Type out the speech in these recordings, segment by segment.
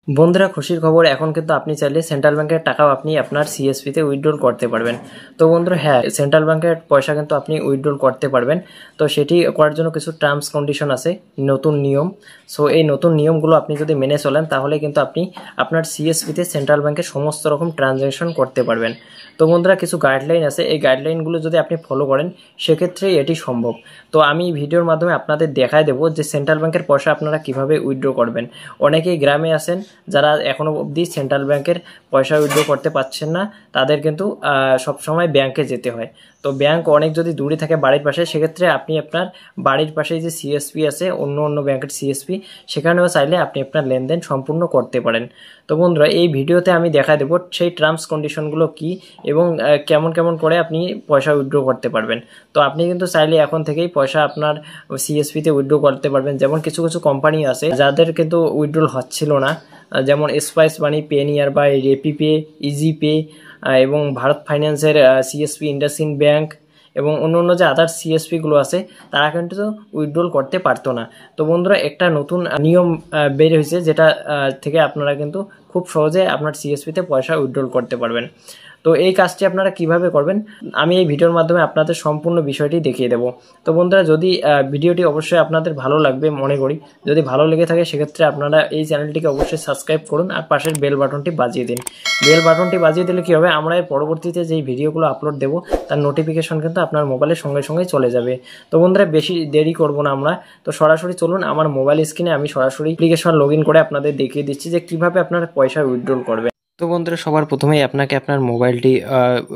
বন্ধুরা খুশির খবর, এখন কিন্তু আপনি চাইলে সেন্ট্রাল ব্যাংকের টাকাও আপনি আপনার সিএসপিতে উইথড্রল করতে পারবেন। তো বন্ধুরা হ্যাঁ, সেন্ট্রাল ব্যাংকের পয়সা কিন্তু আপনি উইথড্রল করতে পারবেন। তো সেটি করার জন্য কিছু টার্মস কন্ডিশন আছে, নতুন নিয়ম। সো এই নতুন নিয়মগুলো আপনি যদি মেনে চলেন তাহলে কিন্তু আপনি আপনার সিএসপিতে সেন্ট্রাল ব্যাংকের সমস্ত রকম ট্রানজ্যাকশন করতে পারবেন। তো বন্ধুরা কিছু গাইডলাইন আছে, এই গাইডলাইনগুলো যদি আপনি ফলো করেন সেক্ষেত্রে এটি সম্ভব। তো আমি ভিডিওর মাধ্যমে আপনাদের দেখায় দেবো যে সেন্ট্রাল ব্যাংকের পয়সা আপনারা কিভাবে উইথড্র করবেন। অনেকেই গ্রামে আছেন যারা এখনও অবধি সেন্ট্রাল ব্যাংকের পয়সা উইথড্র করতে পারছেন না, তাদের কিন্তু সবসময় ব্যাংকে যেতে হয়। তো ব্যাংক অনেক যদি দূরে থাকে বাড়ির পাশে, সেক্ষেত্রে আপনি আপনার বাড়ির পাশে যে সিএসপি আছে, অন্য অন্য ব্যাংকের সিএসপি, সেখানেও চাইলে আপনি আপনার লেনদেন সম্পূর্ণ করতে পারেন। তো বন্ধুরা এই ভিডিওতে আমি দেখা দেবো সেই টার্মস কন্ডিশনগুলো কী এবং কেমন কেমন করে আপনি পয়সা উইথড্র করতে পারবেন। তো আপনি কিন্তু চাইলে এখন থেকেই পয়সা আপনার সিএসপিতে উইথড্র করতে পারবেন। যেমন কিছু কিছু কোম্পানি আছে যাদের কিন্তু উইথড্রল হচ্ছিল না, যেমন স্পাইস মানি, পেনিয়ার বা রেপিপে, ইজি পে এবং ভারত ফাইন্যান্সের সিএসপি, ইন্ডাসইন্ড ব্যাংক এবং অন্য অন্য যে আদার সিএসপিগুলো আছে, তারা কিন্তু উইথড্রল করতে পারতো না। তো বন্ধুরা একটা নতুন নিয়ম বের হয়েছে, যেটা থেকে আপনারা কিন্তু খুব সহজে আপনার সিএসপিতে পয়সা উইথড্রল করতে পারবেন। তো এই কাজটি আপনারা কিভাবে করবেন আমি এই ভিডিওর মাধ্যমে আপনাদের সম্পূর্ণ বিষয়টি দেখিয়ে দেবো। তো বন্ধুরা যদি ভিডিওটি অবশ্যই আপনাদের ভালো লাগবে মনে করি, যদি ভালো লেগে থাকে সেক্ষেত্রে আপনারা এই চ্যানেলটিকে অবশ্যই সাবস্ক্রাইব করুন আর পাশের বেল বাটনটি বাজিয়ে দিন। বেল বাটনটি বাজিয়ে দিলে কী হবে, আমরা এর পরবর্তীতে যেই ভিডিওগুলো আপলোড দেবো তার নোটিফিকেশন কিন্তু আপনার মোবাইলের সঙ্গে সঙ্গেই চলে যাবে। তো বন্ধুরা বেশি দেরি করব না আমরা, তো সরাসরি চলুন আমার মোবাইল স্ক্রিনে আমি সরাসরি অ্যাপ্লিকেশন লগ ইন করে আপনাদের দেখিয়ে দিচ্ছি যে কীভাবে আপনারা পয়সা উইথড্রল করবেন। তো বন্ধুরা সবার প্রথমেই আপনাকে আপনার মোবাইলটি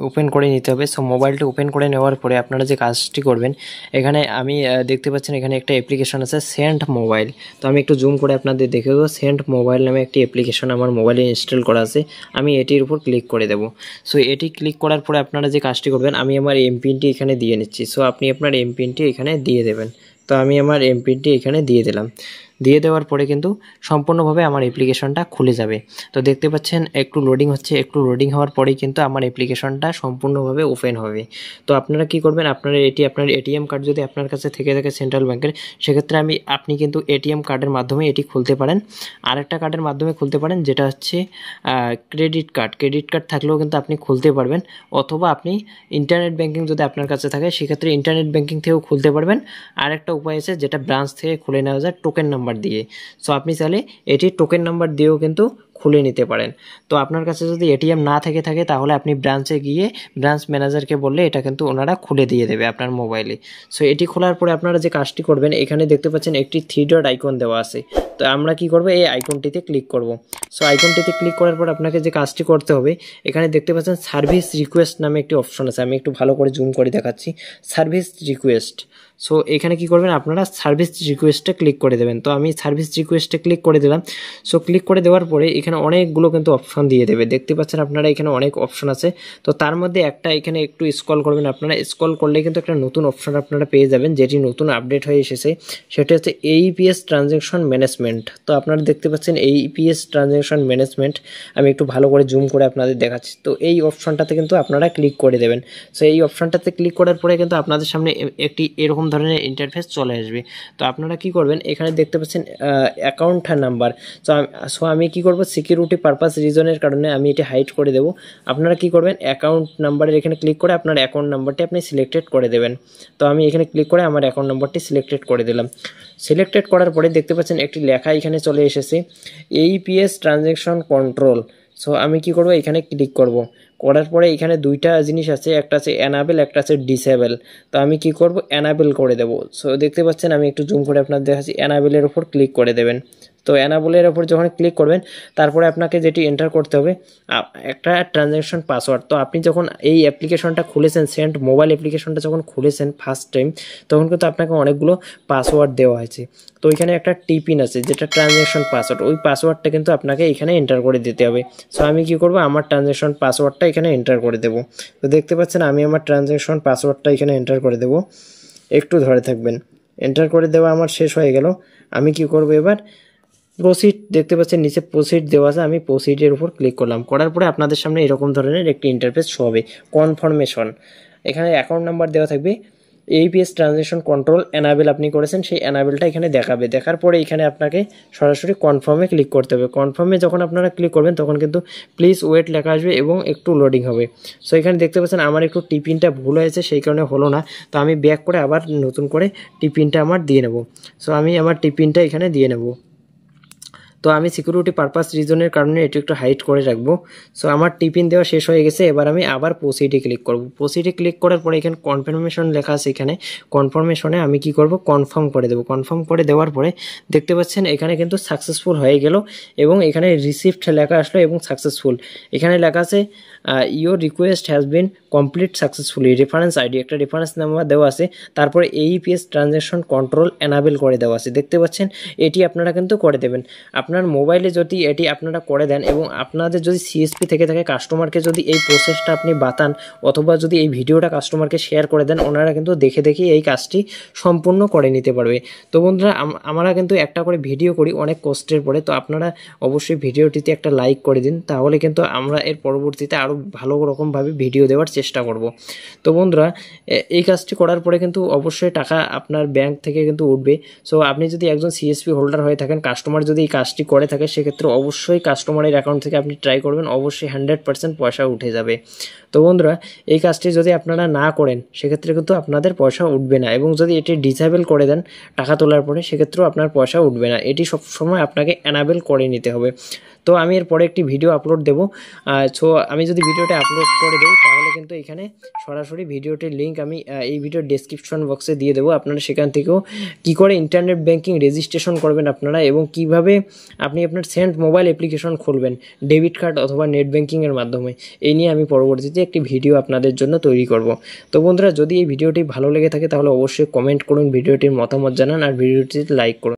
ওপেন করে নিতে হবে। সো মোবাইলটি ওপেন করে নেওয়ার পরে আপনারা যে কাজটি করবেন, এখানে আমি দেখতে পাচ্ছেন এখানে একটা অ্যাপ্লিকেশন আছে সেন্ট মোবাইল। তো আমি একটু জুম করে আপনাদের দেখে দেবো। সেন্ট মোবাইল নামে একটি অ্যাপ্লিকেশন আমার মোবাইলে ইনস্টল করা আছে, আমি এটির উপর ক্লিক করে দেবো। সো এটি ক্লিক করার পরে আপনারা যে কাজটি করবেন, আমি আমার এমপিনটি এখানে দিয়ে নিচ্ছি। সো আপনি আপনার এমপিনটি এখানে দিয়ে দেবেন। তো আমি আমার এমপিনটি এখানে দিয়ে দিলাম। দিয়ে দেওয়ার পরে কিন্তু সম্পূর্ণভাবে আমার অ্যাপ্লিকেশনটা খুলে যাবে। তো দেখতে পাচ্ছেন একটু লোডিং হচ্ছে, একটু লোডিং হওয়ার পরেই কিন্তু আমার অ্যাপ্লিকেশনটা সম্পূর্ণভাবে ওপেন হবে। তো আপনারা কি করবেন, আপনার এটিএম কার্ড যদি আপনার কাছে থেকে থাকে সেন্ট্রাল ব্যাংকের, সেক্ষেত্রে আপনি কিন্তু এটিএম কার্ডের মাধ্যমে এটি খুলতে পারেন। আরেকটা কার্ডের মাধ্যমে খুলতে পারেন, যেটা হচ্ছে ক্রেডিট কার্ড। ক্রেডিট কার্ড থাকলেও কিন্তু আপনি খুলতে পারবেন, অথবা আপনি ইন্টারনেট ব্যাংকিং যদি আপনার কাছে থাকে সেক্ষেত্রে ইন্টারনেট ব্যাংকিং থেকেও খুলতে পারবেন। আরেকটা উপায় আছে যেটা ব্রাঞ্চ থেকে খুলে নেওয়া যায় টোকেন নাম্বার দিয়ে। সো আপনি চাইলে এটি টোকেন নাম্বার দিয়েও কিন্তু খুলে নিতে পারেন। তো আপনার কাছে যদি এটিএম না থাকে তাহলে আপনি ব্রাঞ্চে গিয়ে ব্রাঞ্চ ম্যানেজারকে বললে এটা কিন্তু ওনারা খুলে দিয়ে দেবে আপনার মোবাইলে। সো এটি খোলার পরে আপনারা যে কাজটি করবেন, এখানে দেখতে পাচ্ছেন একটি 3 ডট আইকন দেওয়া আছে। তো আমরা কি করব, এই আইকনটিতে ক্লিক করব। সো আইকনটিতে ক্লিক করার পর আপনাকে যে কাজটি করতে হবে, এখানে দেখতে পাচ্ছেন সার্ভিস রিকোয়েস্ট নামে একটি অপশন আছে। আমি একটু ভালো করে জুম করে দেখাচ্ছি, সার্ভিস রিকোয়েস্ট। সো এখানে কি করবেন, আপনারা সার্ভিস রিকোয়েস্টে ক্লিক করে দেবেন। তো আমি সার্ভিস রিকোয়েস্টে ক্লিক করে দিলাম। সো ক্লিক করে দেওয়ার পরে এখানে অনেকগুলো কিন্তু অপশন দিয়ে দেবে, দেখতে পাচ্ছেন আপনারা এখানে অনেক অপশন আছে। তো তার মধ্যে একটা এখানে একটু স্ক্রল করবেন, আপনারা স্ক্রল করলে কিন্তু একটা নতুন অপশন আপনারা পেয়ে যাবেন, যেটি নতুন আপডেট হয়ে এসেছে। সেটা হচ্ছে এইপিএস ট্রানজ্যাকশন ম্যানেজমেন্ট। তো আপনারা দেখতে পাচ্ছেন এইপিএস ট্রানজ্যাকশন ম্যানেজমেন্ট, আমি একটু ভালো করে জুম করে আপনাদের দেখাচ্ছি। তো এই অপশনটাতে কিন্তু আপনারা ক্লিক করে দেবেন। সো এই অপশনটাতে ক্লিক করার পরে কিন্তু আপনাদের সামনে একটি এরকম ধরনের ইন্টারফেস চলে আসবে। তো আপনারা কি করবেন, এখানে দেখতে পাচ্ছেন অ্যাকাউন্ট নাম্বার। সো আমি কি করব, সিকিউরিটি পারপাস রিজনের কারণে আমি এটি হাইড করে দেব। আপনারা কি করবেন, অ্যাকাউন্ট নাম্বারের এখানে ক্লিক করে আপনার অ্যাকাউন্ট নাম্বারটি আপনি সিলেক্টেড করে দেবেন। তো আমি এখানে ক্লিক করে আমার অ্যাকাউন্ট নাম্বারটি সিলেক্টেড করে দিলাম। সিলেক্টেড করার পরে দেখতে পাচ্ছেন একটি লেখা এখানে চলে এসেছে, এইপিএস ট্রানজ্যাকশন কন্ট্রোল। সো আমি কি করব, এখানে ক্লিক করব। করার পরে এখানে দুইটা জিনিস আছে, একটা আছে অ্যানাবেল, একটা আছে ডিসেবল। তো আমি কি করব, অ্যানাবেল করে দেব। সো দেখতে পাচ্ছেন আমি একটু জুম করে আপনাদের দেখাচ্ছি, অ্যানাবেলের উপর ক্লিক করে দেবেন। তো অ্যানাবেলের উপর যখন ক্লিক করবেন, তারপরে আপনাকে যেটি এন্টার করতে হবে একটা ট্রানজ্যাকশন পাসওয়ার্ড। তো আপনি যখন এই অ্যাপ্লিকেশনটা খুলেছেন, সেন্ট মোবাইল অ্যাপ্লিকেশনটা যখন খুলেছেন ফার্স্ট টাইম, তখন কিন্তু আপনাকে অনেকগুলো পাসওয়ার্ড দেওয়া হয়েছে। তো ওইখানে একটা টিপিন আছে যেটা ট্রানজ্যাকশন পাসওয়ার্ড, ওই পাসওয়ার্ডটা কিন্তু আপনাকে এখানে এন্টার করে দিতে হবে। সো আমি কি করব, আমার ট্রানজ্যাকশন পাসওয়ার্ডটা এখানে এন্টার করে দেব। তো দেখতে পাচ্ছেন আমি আমার ট্রানজ্যাকশন পাসওয়ার্ডটা এখানে এন্টার করে দেব, একটু ধরে থাকবেন। এন্টার করে দেওয়া আমার শেষ হয়ে গেল। আমি কি করব, এবার প্রসিড, দেখতে পাচ্ছেন নিচে প্রসিড দেওয়া আছে, আমি প্রসিডের উপর ক্লিক করলাম। করার পরে আপনাদের সামনে এরকম ধরনের একটি ইন্টারফেস শো হবে, কনফার্মেশন। এখানে অ্যাকাউন্ট নাম্বার দেওয়া থাকবে, AEPS ট্রানজ্যাকশন কন্ট্রোল এনাবেল আপনি করেছেন, সেই এনাবেলটা এখানে দেখাবে। দেখার পরে এখানে আপনাকে সরাসরি কনফার্মে ক্লিক করতে হবে। কনফার্মে যখন আপনারা ক্লিক করবেন তখন কিন্তু প্লিজ ওয়েট লেখা আসবে এবং একটু লোডিং হবে। সো এখানে দেখতে পাচ্ছেন আমার একটু টিপিনটা ভুল হয়েছে, সেই কারণে হলো না। তো আমি ব্যাক করে আবার নতুন করে টিপিনটা আমার দিয়ে নেব। সো আমি আমার টিপিনটা এখানে দিয়ে নেব। তো আমি সিকিউরিটি পারপাস রিজনের কারণে এটি একটু হাইড করে রাখবো। সো আমার টিপিন দেওয়া শেষ হয়ে গেছে। এবার আমি আবার প্রসিডে ক্লিক করব। প্রসিডে ক্লিক করার পরে এখানে কনফার্মেশন লেখা আছে, এখানে কনফার্মেশনে আমি কি করব, কনফার্ম করে দেবো। কনফার্ম করে দেওয়ার পরে দেখতে পাচ্ছেন এখানে কিন্তু সাকসেসফুল হয়ে গেল এবং এখানে রিসিপ্ট লেখা আসলো এবং সাকসেসফুল। এখানে লেখা আছে your request has been complete successfully, reference ID একটা রেফারেন্স নাম্বার দেওয়া আছে, তারপরে AEPS ট্রানজ্যাকশন কন্ট্রোল এনাবেল করে দেওয়া আছে। দেখতে পাচ্ছেন এটি আপনারা কিন্তু করে দেবেন। আপনার মোবাইলে যদি এটি আপনারা করে দেন এবং আপনাদের যদি CSP থেকে থাকে, কাস্টমারকে যদি এই প্রসেসটা আপনি বাতান অথবা যদি এই ভিডিওটা কাস্টমারকে শেয়ার করে দেন, ওনারা কিন্তু দেখে দেখে এই কাজটি সম্পূর্ণ করে নিতে পারবে। তো বন্ধুরা, আমরা কিন্তু একটা করে ভিডিও করি অনেক কষ্টের পরে, তো আপনারা অবশ্যই ভিডিওটিতে একটা লাইক করে দিন, তাহলে কিন্তু আমরা এর পরবর্তীতে আরও ভালো রকমভাবে ভিডিও দেওয়ার চেষ্টা করব। তো বন্ধুরা, এই কাজটি করার পরে কিন্তু অবশ্যই টাকা আপনার ব্যাংক থেকে কিন্তু উঠবে। সো আপনি যদি একজন CSP হোল্ডার হয়ে থাকেন, কাস্টমার যদি এই কাজটি করে থাকে, সেক্ষেত্রে অবশ্যই কাস্টমারের অ্যাকাউন্ট থেকে আপনি ট্রাই করবেন, অবশ্যই 100% পয়সা উঠে যাবে। তো বন্ধুরা, এই কাজটি যদি আপনারা না করেন সেক্ষেত্রে কিন্তু আপনাদের পয়সা উঠবে না, এবং যদি এটি ডিসেবল করে দেন টাকা তোলার পরে, সেক্ষেত্রেও আপনার পয়সা উঠবে না। এটি সবসময় আপনাকে এনাবেল করে নিতে হবে। তো আমি এরপরে একটি ভিডিও আপলোড দেবো। সো আমি যদি ভিডিওটা আপলোড করে দিই তাহলে কিন্তু এখানে সরাসরি ভিডিওটির লিঙ্ক আমি এই ভিডিওর ডেসক্রিপশন বক্সে দিয়ে দেবো। আপনারা সেখান থেকেও কী করে ইন্টারনেট ব্যাঙ্কিং রেজিস্ট্রেশন করবেন আপনারা, এবং কিভাবে আপনি আপনার সেন্ট মোবাইল অ্যাপ্লিকেশন খুলবেন ডেবিট কার্ড অথবা নেট ব্যাঙ্কিংয়ের মাধ্যমে, এই নিয়ে আমি পরবর্তীতে একটি ভিডিও আপনাদের জন্য তৈরি করব। তো বন্ধুরা, যদি এই ভিডিওটি ভালো লেগে থাকে তাহলে অবশ্যই কমেন্ট করুন, ভিডিওটির মতামত জানান আর ভিডিওটিতে লাইক করুন।